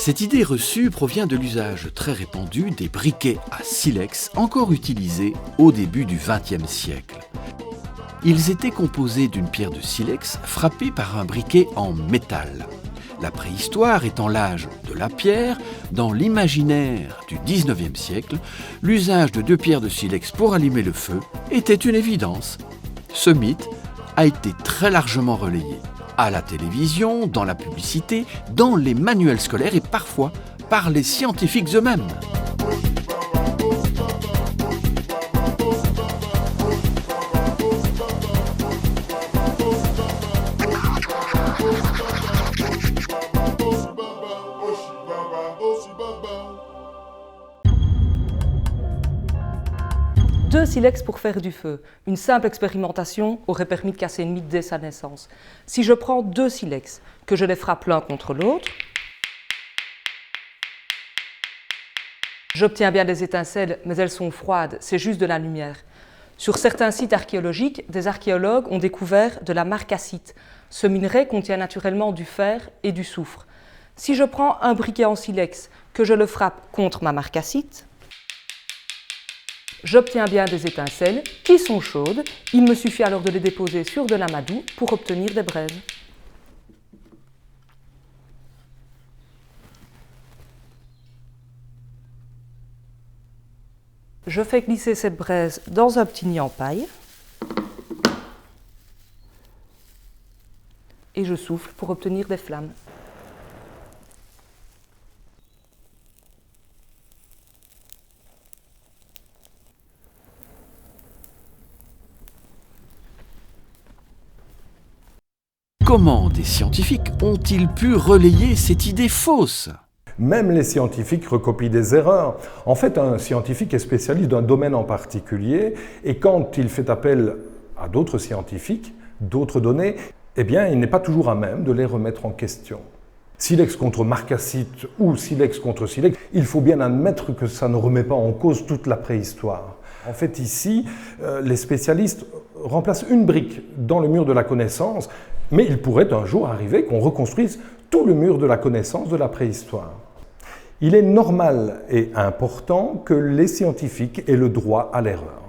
Cette idée reçue provient de l'usage très répandu des briquets à silex encore utilisés au début du XXe siècle. Ils étaient composés d'une pierre de silex frappée par un briquet en métal. La préhistoire étant l'âge de la pierre, dans l'imaginaire du XIXe siècle, l'usage de 2 pierres de silex pour allumer le feu était une évidence. Ce mythe a été très largement relayé à la télévision, dans la publicité, dans les manuels scolaires et parfois par les scientifiques eux-mêmes. Deux silex pour faire du feu. Une simple expérimentation aurait permis de casser une mythe dès sa naissance. Si je prends 2 silex, que je les frappe l'un contre l'autre, j'obtiens bien des étincelles, mais elles sont froides, c'est juste de la lumière. Sur certains sites archéologiques, des archéologues ont découvert de la marcassite. Ce minerai contient naturellement du fer et du soufre. Si je prends un briquet en silex, que je le frappe contre ma marcassite, j'obtiens bien des étincelles qui sont chaudes. Il me suffit alors de les déposer sur de l'amadou pour obtenir des braises. Je fais glisser cette braise dans un petit nid en paille et je souffle pour obtenir des flammes. Comment des scientifiques ont-ils pu relayer cette idée fausse ? Même les scientifiques recopient des erreurs. En fait, un scientifique est spécialiste d'un domaine en particulier et quand il fait appel à d'autres scientifiques, d'autres données, eh bien, il n'est pas toujours à même de les remettre en question. Silex contre marcassite ou silex contre silex, il faut bien admettre que ça ne remet pas en cause toute la préhistoire. En fait, ici, les spécialistes remplacent une brique dans le mur de la connaissance, mais il pourrait un jour arriver qu'on reconstruise tout le mur de la connaissance de la préhistoire. Il est normal et important que les scientifiques aient le droit à l'erreur.